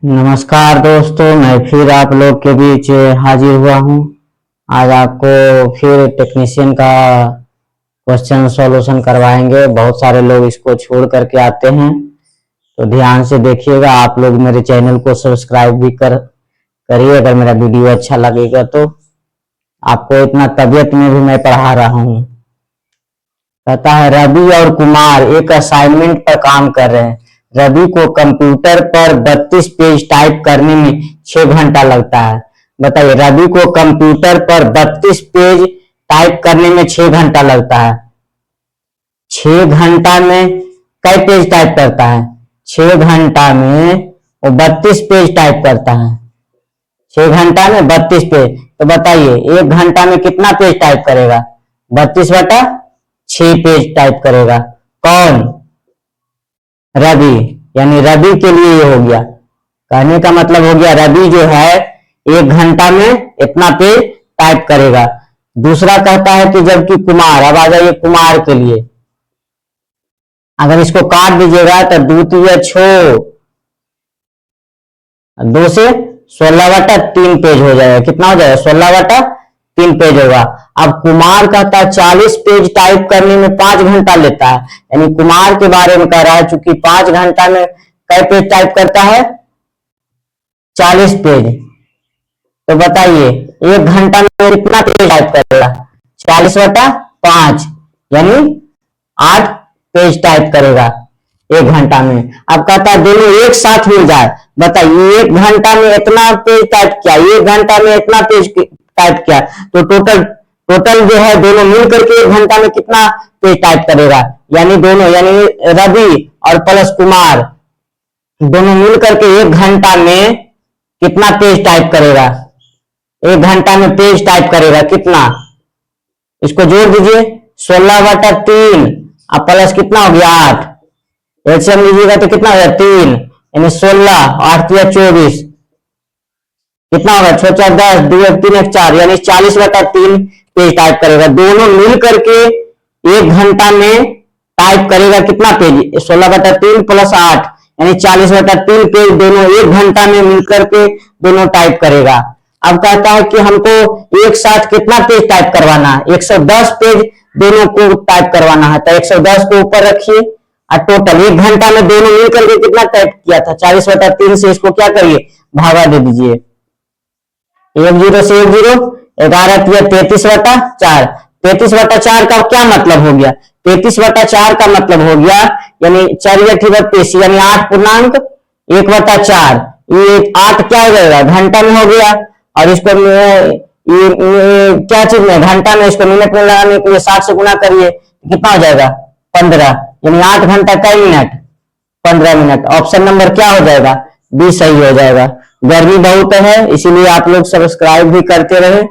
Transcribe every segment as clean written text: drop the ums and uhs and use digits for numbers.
नमस्कार दोस्तों, मैं फिर आप लोग के बीच हाजिर हुआ हूँ। आज आपको फिर टेक्नीशियन का क्वेश्चन सॉल्यूशन करवाएंगे। बहुत सारे लोग इसको छोड़ करके आते हैं, तो ध्यान से देखिएगा। आप लोग मेरे चैनल को सब्सक्राइब भी करिए अगर मेरा वीडियो अच्छा लगेगा तो। आपको इतना तबीयत में भी मैं पढ़ा रहा हूँ। कहता है रवि और कुमार एक असाइनमेंट पर काम कर रहे हैं। रवि को कंप्यूटर पर 32 पेज टाइप करने में 6 घंटा लगता है। बताइए, रवि को कंप्यूटर पर 32 पेज टाइप करने में 6 घंटा लगता है। 6 घंटा में कई पेज टाइप करता है? 6 घंटा में वो 32 पेज टाइप करता है। 6 घंटा में 32 पेज। तो बताइए 1 घंटा में कितना पेज टाइप करेगा? 32/6 पेज टाइप करेगा। कौन? रवि। यानी रवि के लिए ये हो गया। कहने का मतलब हो गया रवि जो है 1 घंटा में इतना पेज टाइप करेगा। दूसरा कहता है कि जबकि कुमार, अब आ जाइए कुमार के लिए। अगर इसको काट दीजिएगा तो 2 से 16/3 पेज हो जाएगा। कितना हो जाएगा? 16/3 पेज होगा। अब कुमार कहता है 40 पेज टाइप करने में 5 घंटा लेता है। यानी कुमार के बारे में कह रहा है, चूंकि 5 घंटा में कई पेज टाइप करता है? 40 पेज। तो बताइए 1 घंटा में कितना पेज टाइप करेगा? 40/5 यानी 8 पेज टाइप करेगा 1 घंटा में। अब कहता है दोनों एक साथ मिल जाए। बताइए 1 घंटा में इतना पेज टाइप किया, 1 घंटा में इतना पेज टाइप किया, तो टोटल जो है दोनों मिल करके 1 घंटा में कितना पेज टाइप करेगा? यानी दोनों, यानी रवि और प्लस कुमार दोनों मिल करके 1 घंटा में कितना पेज टाइप करेगा? 1 घंटा में पेज टाइप करेगा कितना? इसको जोड़ दीजिए, 16/3 अब प्लस कितना हो गया? 8। एलसीएम लीजिएगा तो कितना हो गया? 3 यानी 16, 8 या 24 कितना होगा? 6 10, 2 3 4 यानी 40/3 पेज टाइप करेगा। दोनों मिल करके 1 घंटा में टाइप करेगा कितना पेज? 16/3 + 8 यानी 40/3 पेज दोनों 1 घंटा में मिलकर के दोनों टाइप करेगा। अब कहता है कि हमको एक साथ कितना पेज टाइप करवाना है? 110 पेज दोनों को टाइप करवाना है। तो 110 को ऊपर रखिए और टोटल 1 घंटा में दोनों मिलकर के कितना टाइप किया था? 40/3 से इसको क्या करिए? भागा दे दीजिए। 1 0 से 1 0, 11 33/4। 33/4 का क्या मतलब हो गया? 33/4 का मतलब हो गया यानी 4 या 32 यानी 8.1/4। ये 8 क्या हो जाएगा? घंटा में हो गया। और इसको क्या चीज में? घंटा में। इसको मिनट में लगाने के लिए 60 से गुना करिए, कितना हो जाएगा? 15 यानी 8 घंटा कई मिनट? 15 मिनट। ऑप्शन नंबर क्या हो जाएगा? बी सही हो जाएगा। गर्मी बहुत है इसीलिए आप लोग सब्सक्राइब भी करते रहे।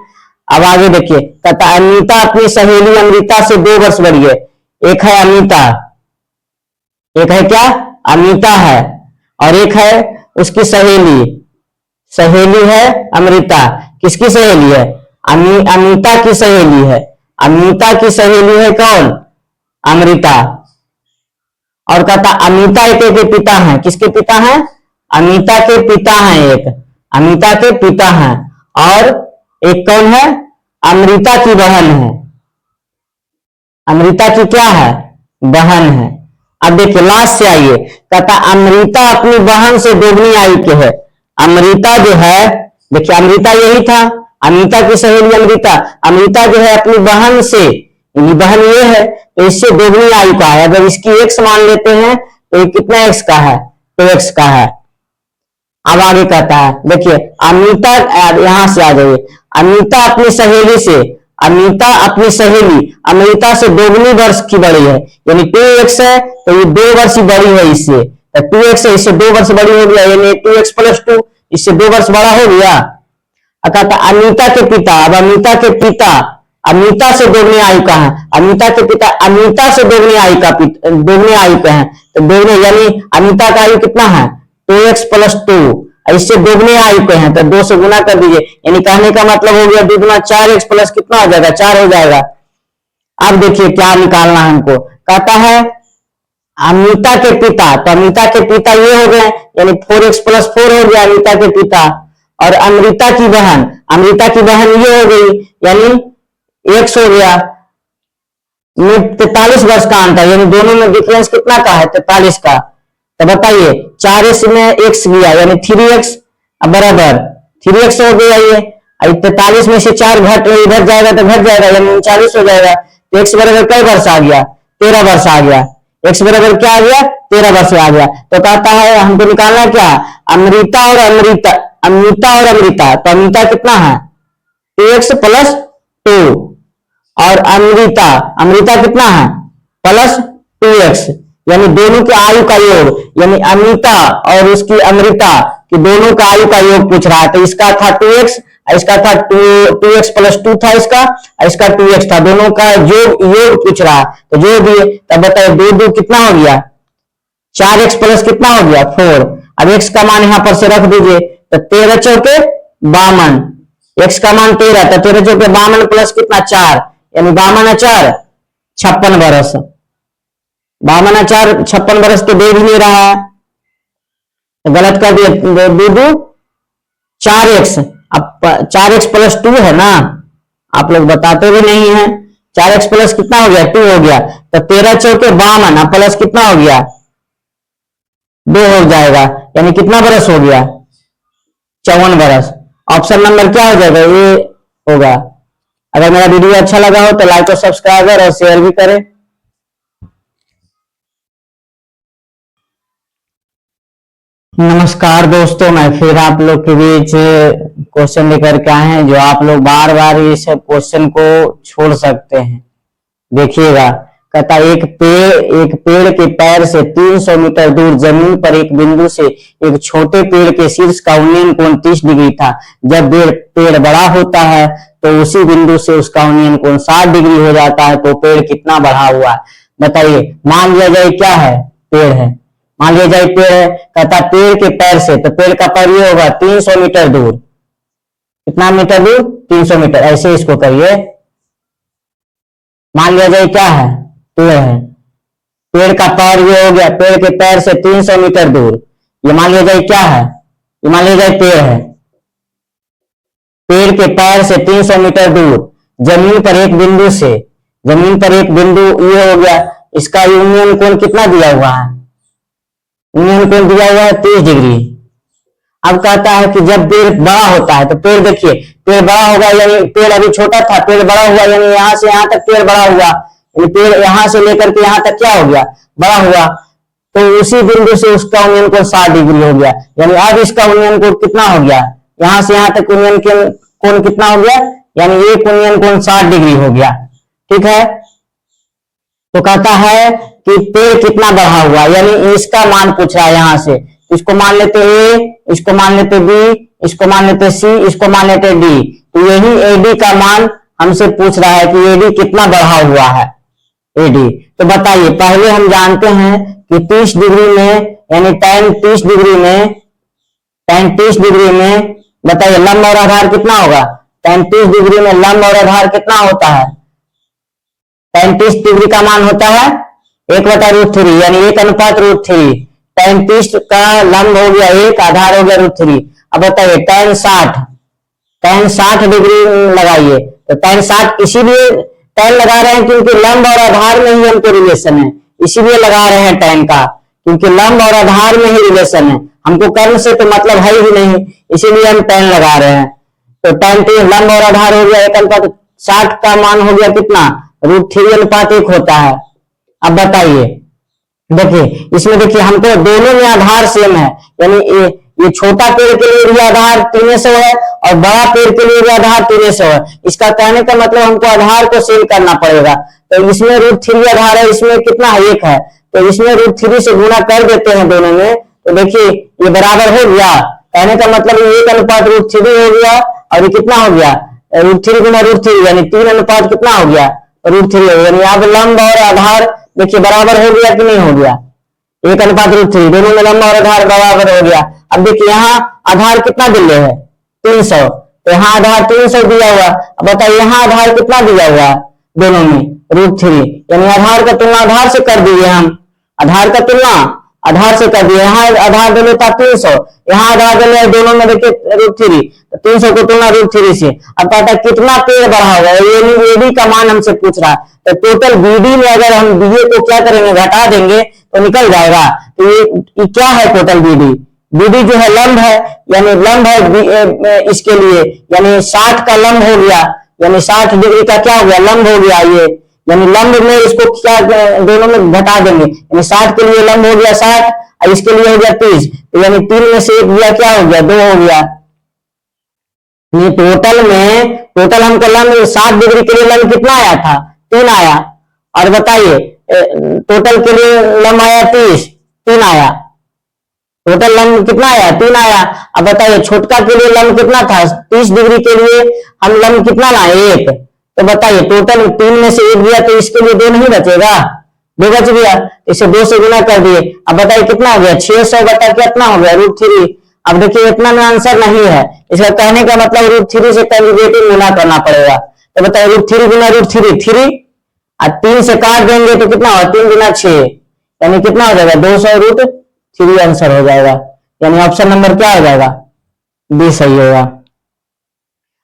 अब आगे देखिए, कहता अनीता अपनी सहेली अमृता से 2 वर्ष बड़ी है। एक है अनीता, एक है क्या? अनीता है, और एक है उसकी सहेली। सहेली है अमृता। किसकी सहेली है? अनीता की सहेली है। अनीता की सहेली है कौन? अमृता। और कहता अनीता के पिता हैं। किसके पिता हैं? अनीता के पिता हैं। एक अनीता के पिता हैं और एक कौन है? अमृता की बहन है। अमृता की क्या है? बहन है। अब देखिए लास्ट से आइए, कहता अमृता अपनी बहन से दोगुनी आयु के है। अमृता जो है, देखिए अमृता यही था, अनीता की सहेली अमृता। अमृता जो है अपनी बहन से, बहन ये है तो इससे दोगुनी आयु का है। अगर इसकी x मान लेते हैं तो ये कितना x का है? 2x का है। अब आगे कहता है देखिए अनीता, यहां से आ जाइए, अनीता अपनी सहेली से, अनीता अपनी सहेली अमृता से दोगुनी वर्ष की बड़ी है। यानी 2x है तो ये 2 वर्ष बड़ी है इससे। तो 2x है, इससे 2 वर्ष बड़ी हो गया यानी 2x + 2, इससे 2 वर्ष बड़ा हो गया। कहता अनीता के पिता, अब अनीता के पिता अनीता से दोगुनी आयु का है। अनीता के पिता अनीता से दोगुनी आयु का है। तो दोगुनी यानी अनीता का आयु कितना है? 2x + 2, इससे दोगुनी आयु के हैं तो 2 से गुना कर दीजिए। यानी कहने का मतलब हो गया 2 गुना 4x प्लस कितना हो जाएगा? 4 हो जाएगा। अब देखिए क्या निकालना है हमको। कहता है अमिता के पिता, तो अमिता के पिता ये हो गए, यानी 4x प्लस 4 हो गया अमिता के पिता। और अमृता की बहन, अमृता की बहन ये हो गई, यानी x हो गया। 43 वर्ष का अंतर, यानी दोनों में डिफरेंस कितना का है, 43 का। तो बताइए 4x में x गया, यानी 3x बराबर 3x हो गया ये। 43 में से 4 घट इधर जाएगा तो घट जाएगा, यानी 39 हो जाएगा। तो x बराबर कई वर्ष आ गया, 13 वर्ष आ गया। x बराबर क्या आ गया, 13 वर्ष आ गया। तो कहता है हमको निकालना क्या, अमृता और अमृता, अमिता और अमृता। तो अमिता कितना है 2x प्लस 2, और अमृता, अमृता कितना है प्लस 2x, यानी दोनों के आयु का योग, यानी अमिता और उसकी अमृता कि दोनों का आयु का योग पूछ रहा है। तो इसका था 2x, इसका था 2x प्लस 2 था इसका 2x था, दोनों का योग पूछ रहा है। तो जो दिए, तब बताइए 2 2 कितना हो गया, 4x प्लस कितना हो गया 4। अब x का मान यहां पर से रख दीजिए, तो 13 चौके 52, x का मान 13, तो 13 चौके 52 प्लस कितना 4, यानी 52 4 56 बरस। 52 4 56 बरस तो दे भी नहीं रहा है, तो गलत कर दिए। 2 2 4x, अब 4x प्लस 2 है ना, आप लोग बताते भी नहीं है। 4x प्लस कितना हो गया 2 हो गया, तो 13 चौके 52 प्लस कितना हो गया 2 हो जाएगा, यानी कितना बरस हो गया 54 बरस। ऑप्शन नंबर क्या हो जाएगा, ये होगा। अगर मेरा वीडियो अच्छा लगा हो तो लाइक और सब्सक्राइब और शेयर भी करें। नमस्कार दोस्तों, मैं फिर आप लोग के बीच क्वेश्चन लेकर के आए हैं, जो आप लोग बार बार इस क्वेश्चन को छोड़ सकते हैं। देखिएगा, कहता एक पेड़ के पैर से 300 मीटर दूर जमीन पर एक बिंदु से एक छोटे पेड़ के शीर्ष का उन्नयन कोण 30 डिग्री था। जब पेड़ बड़ा होता है तो उसी बिंदु से उसका उन्नयन कोण 60 डिग्री हो जाता है, तो पेड़ कितना बढ़ा हुआ है। बताइए, मान लिया जाए क्या है, पेड़ है, मान लिया जाए पेड़ है। कहता पेड़ के पैर से, तो पेड़ का पैर ये होगा 300 मीटर दूर, कितना मीटर दूर 300 मीटर, ऐसे इसको करिए। मान लिया जाए क्या है, पेड़ है, पेड़ का पैर ये हो गया, पेड़ के पैर से 300 मीटर दूर, ये मान लिया जाए क्या है, ये मान लिया जाए पेड़ है। पेड़ के पैर से 300 मीटर दूर जमीन पर एक बिंदु से, जमीन पर एक बिंदु ये हो गया, इसका यूनियन कोण कितना दिया हुआ है, यूनियन कोण दिया हुआ है 30 डिग्री। अब कहता है कि जब पेड़ बड़ा होता है, तो पेड़ देखिए, पेड़ बड़ा होगा, यानी पेड़ अभी छोटा था, पेड़ बड़ा हुआ, यानी यहां से यहां तक पेड़ बड़ा हुआ, यानी पेड़ यहां से लेकर के यहां तक क्या हो गया, बड़ा हुआ। तो उसी बिंदु से उसका उन्नयन कोण 60 डिग्री हो गया, यानी अब इसका उन्नयन कोण कितना हो गया, यहां से यहां तक उन्नयन कोण कितना हो गया, यानी एक उन्नयन कोण 60 डिग्री हो गया। ठीक है, तो कहता है कि पेड़ कितना बढ़ा हुआ, यानी इसका मान पूछ रहा है यहां से। इसको मान लेते ए, इसको मान लेते बी, इसको मान लेते सी, इसको मान लेते डी। तो यही एडी का मान हमसे पूछ रहा है कि एडी कितना बढ़ा हुआ है, एडी। तो बताइए, पहले हम जानते हैं कि 30 डिग्री में, यानी tan 30 डिग्री में, tan 30 डिग्री में बताइए लंब और आधार कितना होगा, tan 30 डिग्री में लंब और आधार कितना होता है, tan 30 डिग्री का मान होता है 1/√3, यानी 1:√3। tan 30 का लंब हो गया 1, आधार हो गया √3। अब बताइए tan 60 डिग्री लगाइए, तो tan 60 इसीलिए tan लगा रहे हैं क्योंकि लंब और आधार में ही हमको रिलेशन है, इसीलिए लगा रहे हैं tan का, क्योंकि लंब और आधार में ही रिलेशन है, हमको कर्म से तो मतलब है ही नहीं, इसीलिए हम tan लगा रहे हैं। तो tan 30 लंब और आधार हो गया 1:60 का मान हो गया कितना, √3:1 होता है। अब बताइए, देखिए इसमें देखिए हमको दोनों में आधार सेम है, यानी ये छोटा पेड़ के लिए भी आधार 300 है और बड़ा पेड़ के लिए भी आधार 300 है। इसका कहने का मतलब हमको आधार को सेम करना पड़ेगा। तो इसमें √3 आधार है, इसमें कितना है 1 है, तो इसमें √3 से गुणा कर देते हैं दोनों में। तो देखिए ये बराबर हो गया, कहने का मतलब 1:√3 हो गया, और ये कितना हो गया √3 गुना √3, यानी 3 कितना हो गया √3, यानी अब लंब और आधार देखिए बराबर हो गया कि नहीं हो गया, 1:√3, दोनों में लंब और आधार बराबर हो गया। अब देखिए यहाँ आधार कितना दिए है 300, तो यहाँ आधार 300 दिया हुआ। अब बताइए यहाँ आधार कितना दिया हुआ दोनों में √3, यानी आधार का तुलना आधार से कर दिए हम, आधार का तुलना आधार से कर दिया, यहाँ आधार दे था 300, यहाँ आधार दे दोनों में देखिए √3, तो 300 को तुलना √3 से। अब कहता है कितना पेड़ बढ़ा हुआ है, ये बी का मान हमसे पूछ रहा है। तो टोटल बीडी में अगर हम बीए को क्या करेंगे, घटा देंगे तो निकल जाएगा। तो ये क्या है टोटल बीडी? बीडी जो है लंब है, यानी लंब है इसके लिए, यानी 60 का लंब हो गया, यानी 60 डिग्री का क्या हो गया, लंब हो गया ये, यानी लंब में इसको क्या दोनों में घटा देंगे, यानी 60 के लिए लंब हो गया 60 और इसके लिए हो गया 30, तो यानी 3 में से 1 गया, क्या हो गया, 2 हो गया। ये टोटल हमको लंब 60 डिग्री के लिए लंब कितना आया था, 3 आया। और बताइए टोटल के लिए लंब आया 30, 3 आया। टोटल लंब कितना आया, 3 आया। अब बताइए छोटका के लिए लंब कितना था, 30 डिग्री के लिए हम लंब कितना लाए, 1। तो बताइए टोटल 3 में से 1 गया, तो इसके लिए 2 नहीं बचेगा, 2 बच गया, इसे 2 से गुना कर दिए। अब बताइए कितना हो गया, 600 बटा कितना हो गया, √3। अब देखिए इतना में आंसर नहीं है, इसका कहने का मतलब √3 से कंजुगेटिव गुना करना पड़ेगा। तो बताइए √3 गुना √3 3, और 3 से काट देंगे तो कितना होगा, 3 गुना 6, यानी कितना हो जाएगा, 200√3 आंसर हो जाएगा। यानी ऑप्शन नंबर क्या हो जाएगा, बी सही होगा।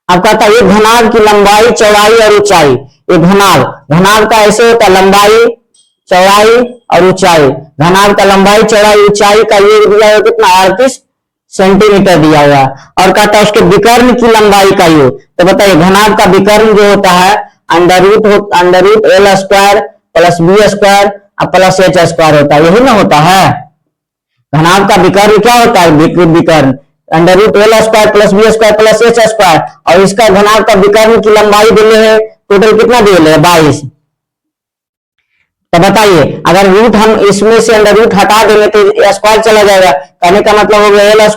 अब कहता है ये घनाभ की लंबाई, चौड़ाई और ऊंचाई। ये घनाभ का ऐसे होता है, लंबाई, चौड़ाई और ऊंचाई। घनाभ का लंबाई, चौड़ाई, ऊंचाई का ये दिया हुआ कितना, 38 सेंटीमीटर दिया हुआ। और कहता है उसके विकर्ण की लंबाई का योग। तो बताइए घनाभ का विकर्ण जो होता है √L² + B² प्लस H² होता है, यही ना होता है। घनाभ का विकर्ण क्या होता है, विकर्ण √L² + B² प्लस H²। और इसका घनाभ का विकर्ण की लंबाई दिए है, टोटल कितना दिए है, 22। तो बताइए अगर रूट हम इसमें से √ हटा देंगे तो स्क्वायर चला जाएगा, कहने का मतलब हो गया L²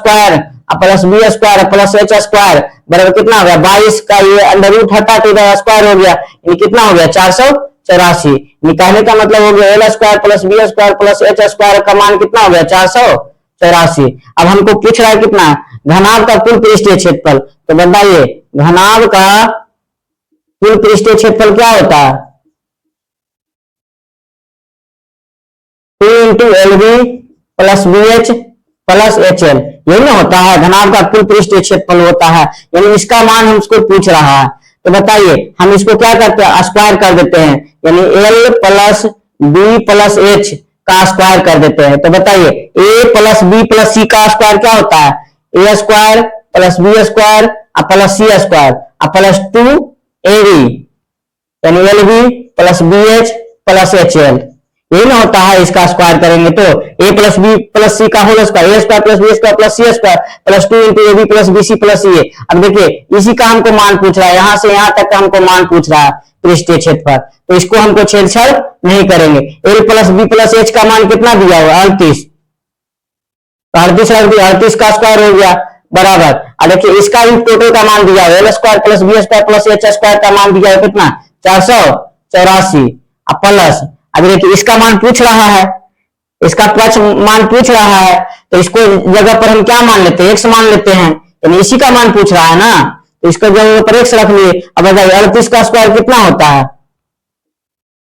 plus B² plus H² बराबर कितना हो गया, 22 का ये √ हटा तो स्क्वायर हो गया, ये कितना हो गया, 484। कहने का मतलब हो गया L² plus B² plus H² का मान कितना हो गया, 484। अब हमको पूछ रहा है कितना, घनाभ का कुल पृष्ठीय क्षेत्रफल। तो बताइए घनाभ का कुल पृष्ठीय क्षेत्रफल क्या होता है, 2 × LB + BH + HL, यही ना होता है घनाभ का कुल पृष्ठीय क्षेत्रफल होता है। यानी इसका मान हमको पूछ रहा है। तो बताइए हम इसको क्या करते हैं, स्क्वायर कर देते हैं, यानी L + B + H का स्क्वायर कर देते हैं। तो बताइए A + B + C का स्क्वायर क्या होता है, A² + B² plus C² plus 2AB, यानी LB + BH + HL, यही ना होता है। इसका स्क्वायर करेंगे तो A + B + C का whole square, A² + B² + C² plus 2 × AB + BC + CA। अब देखिए इसी का हमको मान पूछ रहा है, यहां से यहां तक का हमको मान पूछ रहा है पृष्ठीय क्षेत्रफल, तो इसको हमको छेड़छाड़ नहीं करेंगे। L + B + H का मान कितना दिया हुआ, 38, 38 का स्क्वायर हो गया बराबर। अब देखिए इसका भी टोटल का मान दिया हुआ, L² + B² + H² का मान दिया है कितना, 484 प्लस। अब देखिए इसका मान पूछ रहा है, इसका प्लस मान पूछ रहा है, तो इसको जगह पर हम क्या मान लेते हैं, x मान लेते हैं, यानी इसी का मान पूछ रहा है ना, तो इसको जगह पर x रख लिए। अब बताइए 38 का स्क्वायर कितना होता है,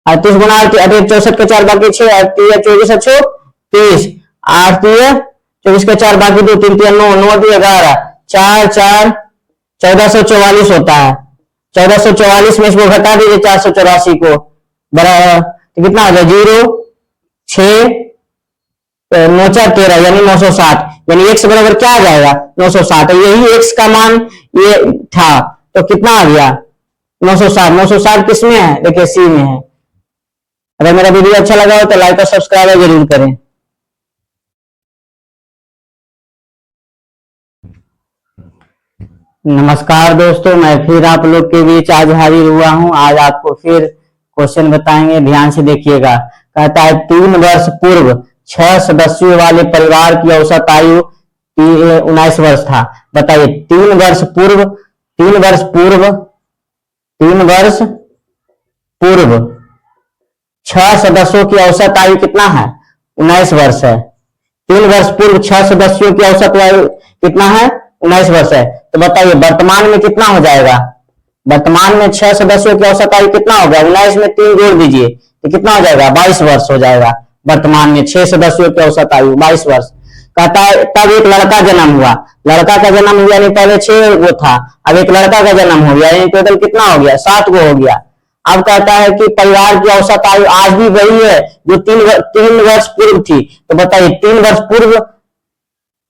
38 गुना 64 के 4 बाकी 6, 24 अच्छो 30, 8 24 के 4 बाकी 2, 3 3 9, 9 2 11, 4 4 1444 होता है। 1444 में इसको घटा दीजिए 484 को, बराबर तो कितना हो जाए 0 6 9 4 13, यानी 960, यानी x बराबर क्या आ जाएगा, 960। यही x का मान ये था, तो कितना आ गया 960। 960 किस में है, देखिए C में है। अगर मेरा वीडियो अच्छा लगा हो तो लाइक और सब्सक्राइब जरूर करें। नमस्कार दोस्तों, मैं फिर आप लोग के बीच आज हाजिर हुआ हूं। आज आपको फिर क्वेश्चन बताएंगे, ध्यान से देखिएगा। कहता है 3 वर्ष पूर्व 6 सदस्यों वाले परिवार की औसत आयु 19 वर्ष था। बताइए 3 वर्ष पूर्व 6 सदस्यों की औसत आयु कितना है, 19 वर्ष है। 3 वर्ष पूर्व 6 सदस्यों की औसत आयु कितना है, 19 वर्ष है। तो बताइए वर्तमान में कितना हो जाएगा, वर्तमान में 6 सदस्यों की औसत आयु कितना होगा, 19 में 3 जोड़ दीजिए तो कितना हो जाएगा, 22 वर्ष हो जाएगा। वर्तमान में 6 से 10 युग की औसत आयु 22 वर्ष। कहता है तब एक लड़का जन्म हुआ, लड़का का जन्म हुआ यानी पहले 6 वो था, अब एक लड़का का जन्म हो गया, यानी टोटल कितना हो गया 7 गो हो गया। अब कहता है कि परिवार की औसत आयु आज भी वही है जो 3 वर्ष पूर्व थी। तो बताइए 3 वर्ष पूर्व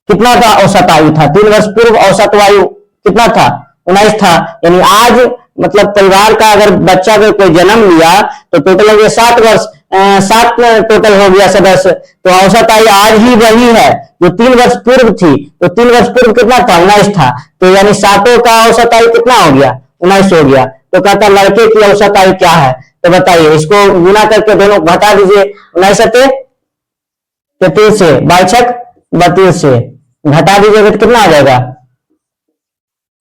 कितना था औसत आयु था, 3 वर्ष पूर्व औसत आयु कितना था 19 था। यानी आज मतलब परिवार का अगर बच्चा का कोई जन्म लिया तो टोटल हो गया 7 वर्ष, 7 टोटल हो गया सदस्य। तो औसत आयु आज ही वही है जो 3 वर्ष पूर्व थी। तो 3 वर्ष पूर्व कितना था 19 था, तो यानी 7 का औसत आयु कितना हो गया 19 हो गया। तो कहता लड़के की औसत आयु क्या है, तो बताइए इसको गुना करके दोनों घटा दीजिए, 19 33 से 22 32 से घटा दीजिएगा तो कितना आ जाएगा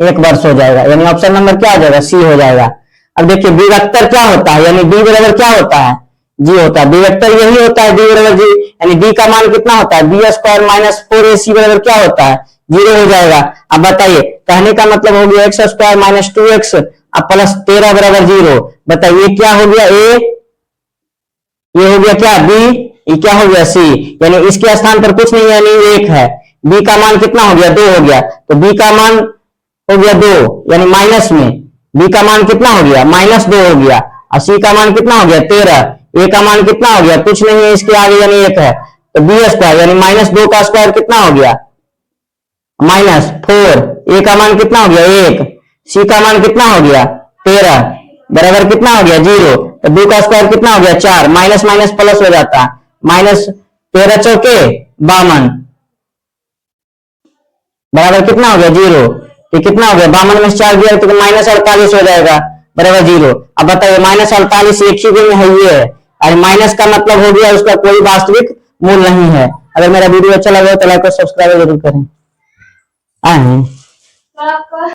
1 वर्ष हो जाएगा, यानी ऑप्शन नंबर क्या आ जाएगा सी हो जाएगा। अब देखिए बी वेक्टर क्या होता है, यानी डी बराबर क्या होता है जी होता है, बी वेक्टर यही होता है डी बराबर जी, यानी डी का मान कितना होता है बी स्क्वायर माइनस 4ac बराबर क्या होता है 0 हो जाएगा। अब बताइए कहने का मतलब हो गया एक्स स्क्वायर माइनस 2x अब प्लस 13 बराबर 0। बताइए क्या हो गया ए, ये हो गया क्या बी, ये क्या हो गया सी, यानी इसके स्थान पर कुछ नहीं यानी 1 है। बी का मान कितना हो गया 2 हो गया, तो बी का मान हो गया 2 यानी माइनस में बी का मान कितना हो गया -2 हो गया, और सी का मान कितना हो गया 13, ए का मान कितना हो गया कुछ नहीं है इसके आगे यानी 1 है। तो बी स्क्वायर यानी -2 का स्क्वायर कितना हो गया -4, ए का मान कितना हो गया 1, सी का मान कितना हो गया 13 बराबर कितना हो गया 0। तो 2 का स्क्वायर कितना हो गया 4, माइनस माइनस प्लस हो जाता है, -13 चौके 52 बराबर कितना हो गया 0। तो कितना हो गया 52 में 4 गया तो -48 हो जाएगा बराबर 0। अब बताइए -48 एक ही गुण है ये है, और माइनस का मतलब हो गया उसका कोई वास्तविक मूल नहीं है। अगर मेरा वीडियो अच्छा लगा तो लाइक और सब्सक्राइब जरूर करें।